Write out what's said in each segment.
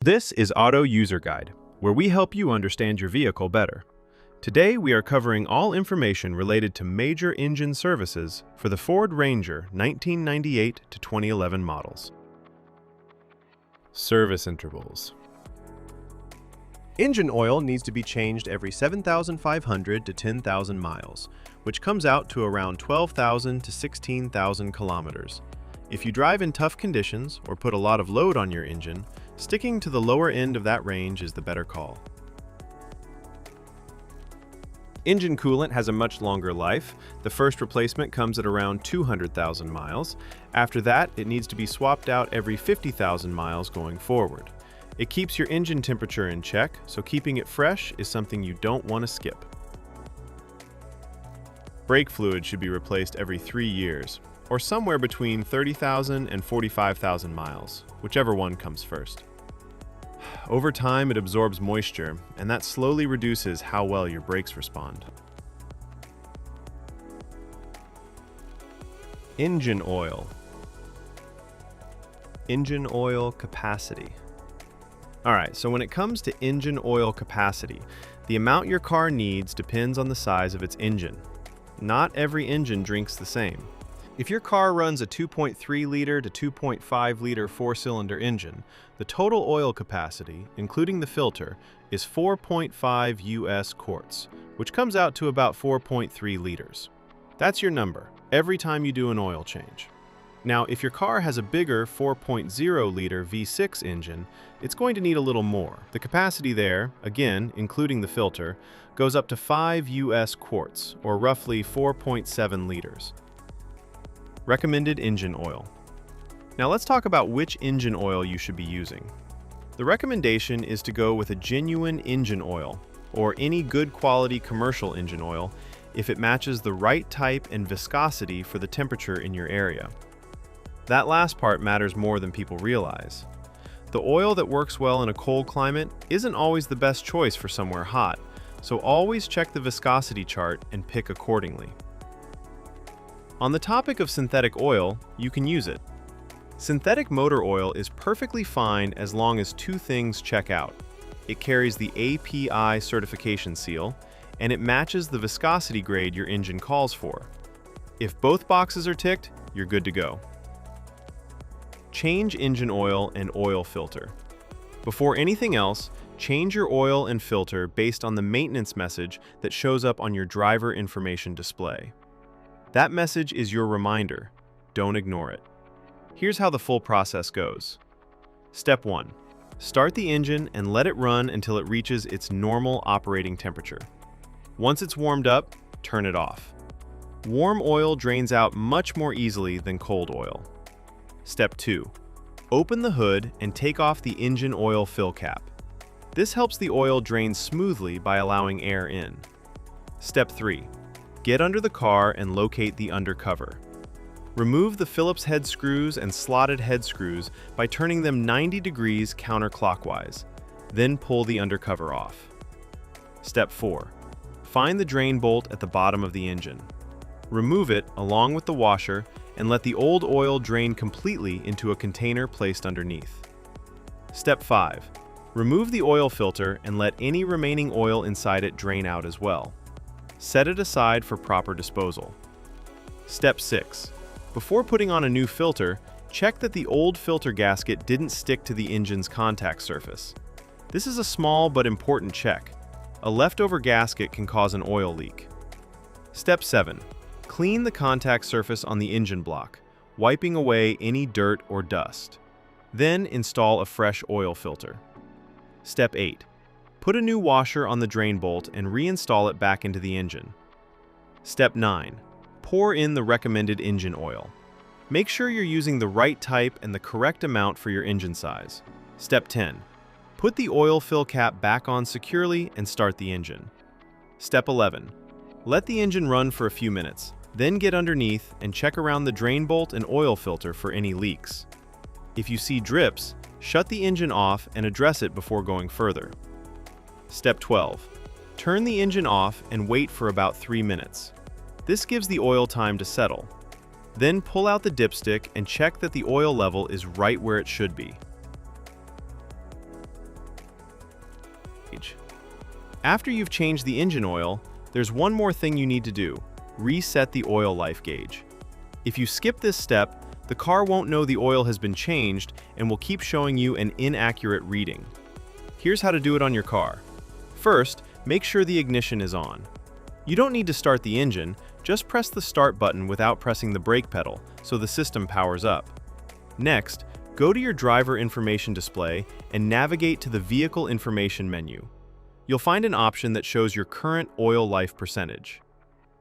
This is Auto User Guide, where we help you understand your vehicle better. Today we are covering all information related to major engine services for the Ford Ranger 1998 to 2011 models. Service intervals. Engine oil needs to be changed every 7,500 to 10,000 miles, which comes out to around 12,000 to 16,000 kilometers. If you drive in tough conditions or put a lot of load on your engine, sticking to the lower end of that range is the better call. Engine coolant has a much longer life. The first replacement comes at around 200,000 miles. After that, it needs to be swapped out every 50,000 miles going forward. It keeps your engine temperature in check, so keeping it fresh is something you don't want to skip. Brake fluid should be replaced every 3 years, or somewhere between 30,000 and 45,000 miles, whichever one comes first. Over time, it absorbs moisture, and that slowly reduces how well your brakes respond. Engine oil. Engine oil capacity. Alright, so when it comes to engine oil capacity, the amount your car needs depends on the size of its engine. Not every engine drinks the same. If your car runs a 2.3-liter to 2.5-liter four-cylinder engine, the total oil capacity, including the filter, is 4.5 US quarts, which comes out to about 4.3 liters. That's your number, every time you do an oil change. Now, if your car has a bigger 4.0-liter V6 engine, it's going to need a little more. The capacity there, again, including the filter, goes up to 5 US quarts, or roughly 4.7 liters. Recommended engine oil. Now let's talk about which engine oil you should be using. The recommendation is to go with a genuine engine oil, or any good quality commercial engine oil, if it matches the right type and viscosity for the temperature in your area. That last part matters more than people realize. The oil that works well in a cold climate isn't always the best choice for somewhere hot, so always check the viscosity chart and pick accordingly. On the topic of synthetic oil, you can use it. Synthetic motor oil is perfectly fine as long as two things check out. It carries the API certification seal, and it matches the viscosity grade your engine calls for. If both boxes are ticked, you're good to go. Change engine oil and oil filter. Before anything else, change your oil and filter based on the maintenance message that shows up on your driver information display. That message is your reminder. Don't ignore it. Here's how the full process goes. Step 1. Start the engine and let it run until it reaches its normal operating temperature. Once it's warmed up, turn it off. Warm oil drains out much more easily than cold oil. Step 2. Open the hood and take off the engine oil fill cap. This helps the oil drain smoothly by allowing air in. Step 3. Get under the car and locate the undercover. Remove the Phillips head screws and slotted head screws by turning them 90 degrees counterclockwise. Then pull the undercover off. Step 4. Find the drain bolt at the bottom of the engine. Remove it along with the washer and let the old oil drain completely into a container placed underneath. Step 5. Remove the oil filter and let any remaining oil inside it drain out as well. Set it aside for proper disposal. Step 6. Before putting on a new filter, check that the old filter gasket didn't stick to the engine's contact surface. This is a small but important check. A leftover gasket can cause an oil leak. Step 7. Clean the contact surface on the engine block, wiping away any dirt or dust. Then install a fresh oil filter. Step 8. Put a new washer on the drain bolt and reinstall it back into the engine. Step 9. Pour in the recommended engine oil. Make sure you're using the right type and the correct amount for your engine size. Step 10. Put the oil fill cap back on securely and start the engine. Step 11. Let the engine run for a few minutes, then get underneath and check around the drain bolt and oil filter for any leaks. If you see drips, shut the engine off and address it before going further. Step 12. Turn the engine off and wait for about 3 minutes. This gives the oil time to settle. Then pull out the dipstick and check that the oil level is right where it should be. gauge. After you've changed the engine oil, there's one more thing you need to do: reset the oil life gauge. If you skip this step, the car won't know the oil has been changed and will keep showing you an inaccurate reading. Here's how to do it on your car. First, make sure the ignition is on. You don't need to start the engine, just press the start button without pressing the brake pedal so the system powers up. Next, go to your driver information display and navigate to the vehicle information menu. You'll find an option that shows your current oil life percentage.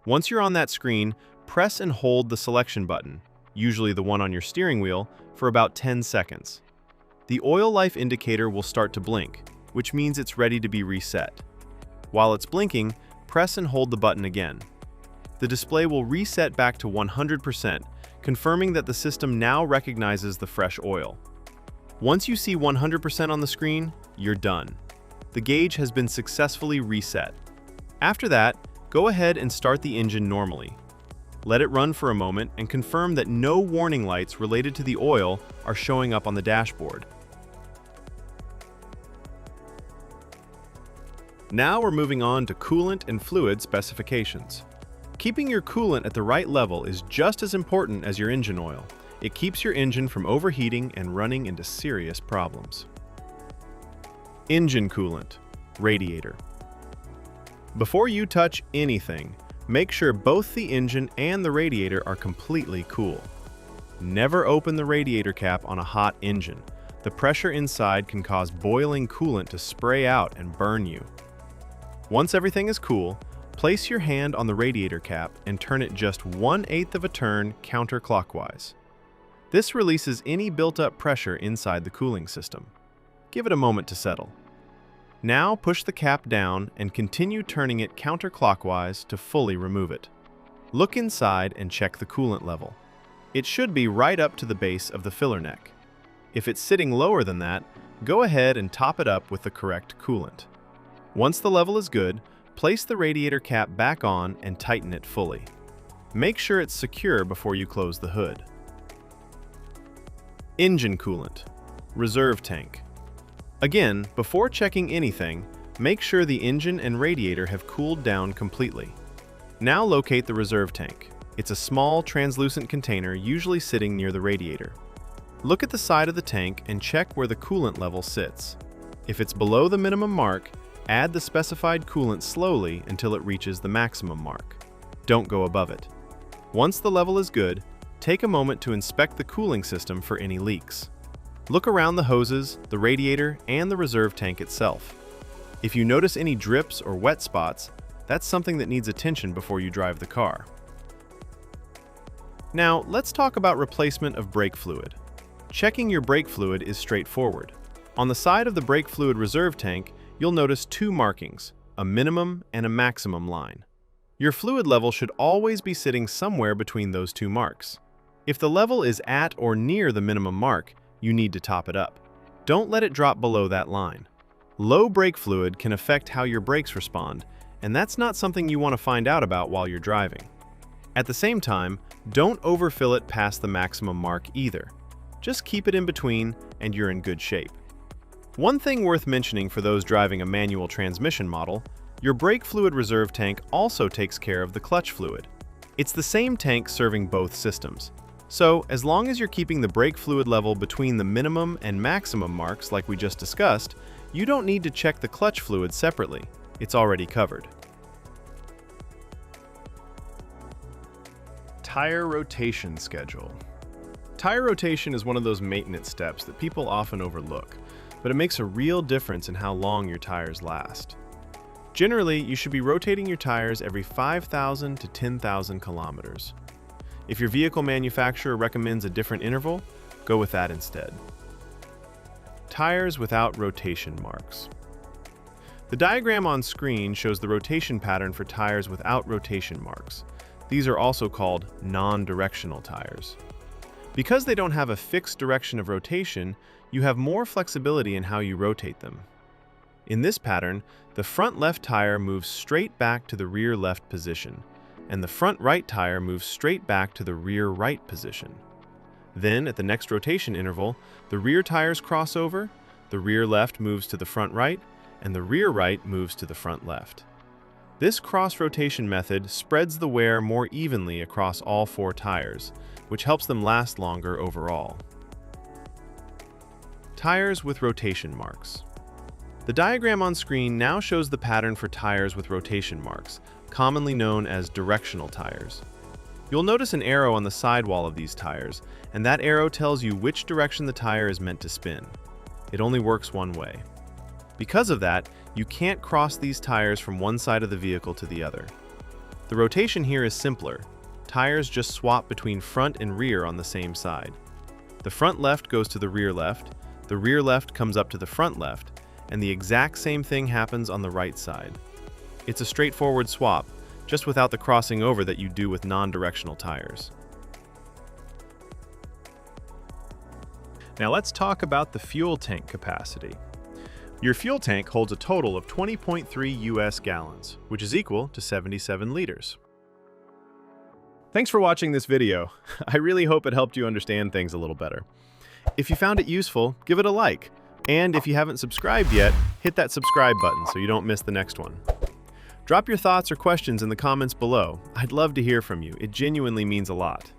Once you're on that screen, press and hold the selection button, usually the one on your steering wheel, for about 10 seconds. The oil life indicator will start to blink, which means it's ready to be reset. While it's blinking, press and hold the button again. The display will reset back to 100%, confirming that the system now recognizes the fresh oil. Once you see 100% on the screen, you're done. The gauge has been successfully reset. After that, go ahead and start the engine normally. Let it run for a moment and confirm that no warning lights related to the oil are showing up on the dashboard. Now we're moving on to coolant and fluid specifications. Keeping your coolant at the right level is just as important as your engine oil. It keeps your engine from overheating and running into serious problems. Engine coolant, radiator. Before you touch anything, make sure both the engine and the radiator are completely cool. Never open the radiator cap on a hot engine. The pressure inside can cause boiling coolant to spray out and burn you. Once everything is cool, place your hand on the radiator cap and turn it just 1/8 of a turn counterclockwise. This releases any built-up pressure inside the cooling system. Give it a moment to settle. Now push the cap down and continue turning it counterclockwise to fully remove it. Look inside and check the coolant level. It should be right up to the base of the filler neck. If it's sitting lower than that, go ahead and top it up with the correct coolant. Once the level is good, place the radiator cap back on and tighten it fully. Make sure it's secure before you close the hood. Engine coolant, reserve tank. Again, before checking anything, make sure the engine and radiator have cooled down completely. Now locate the reserve tank. It's a small, translucent container usually sitting near the radiator. Look at the side of the tank and check where the coolant level sits. If it's below the minimum mark, add the specified coolant slowly until it reaches the maximum mark. Don't go above it. Once the level is good, take a moment to inspect the cooling system for any leaks. Look around the hoses, the radiator, and the reserve tank itself. If you notice any drips or wet spots, that's something that needs attention before you drive the car. Now, let's talk about replacement of brake fluid. Checking your brake fluid is straightforward. On the side of the brake fluid reserve tank, you'll notice two markings, a minimum and a maximum line. Your fluid level should always be sitting somewhere between those two marks. If the level is at or near the minimum mark, you need to top it up. Don't let it drop below that line. Low brake fluid can affect how your brakes respond, and that's not something you want to find out about while you're driving. At the same time, don't overfill it past the maximum mark either. Just keep it in between and you're in good shape. One thing worth mentioning for those driving a manual transmission model, your brake fluid reserve tank also takes care of the clutch fluid. It's the same tank serving both systems. So, as long as you're keeping the brake fluid level between the minimum and maximum marks like we just discussed, you don't need to check the clutch fluid separately. It's already covered. Tire rotation schedule. Tire rotation is one of those maintenance steps that people often overlook, but it makes a real difference in how long your tires last. Generally, you should be rotating your tires every 5,000 to 10,000 kilometers. If your vehicle manufacturer recommends a different interval, go with that instead. Tires without rotation marks. The diagram on screen shows the rotation pattern for tires without rotation marks. These are also called non-directional tires. Because they don't have a fixed direction of rotation, you have more flexibility in how you rotate them. In this pattern, the front left tire moves straight back to the rear left position, and the front right tire moves straight back to the rear right position. Then, at the next rotation interval, the rear tires cross over, the rear left moves to the front right, and the rear right moves to the front left. This cross-rotation method spreads the wear more evenly across all 4 tires, which helps them last longer overall. Tires with rotation marks. The diagram on screen now shows the pattern for tires with rotation marks, commonly known as directional tires. You'll notice an arrow on the sidewall of these tires, and that arrow tells you which direction the tire is meant to spin. It only works one way. Because of that, you can't cross these tires from one side of the vehicle to the other. The rotation here is simpler. Tires just swap between front and rear on the same side. The front left goes to the rear left comes up to the front left, and the exact same thing happens on the right side. It's a straightforward swap, just without the crossing over that you do with non-directional tires. Now let's talk about the fuel tank capacity. Your fuel tank holds a total of 20.3 US gallons, which is equal to 77 liters. Thanks for watching this video. I really hope it helped you understand things a little better. If you found it useful, give it a like. And if you haven't subscribed yet, hit that subscribe button so you don't miss the next one. Drop your thoughts or questions in the comments below. I'd love to hear from you. It genuinely means a lot.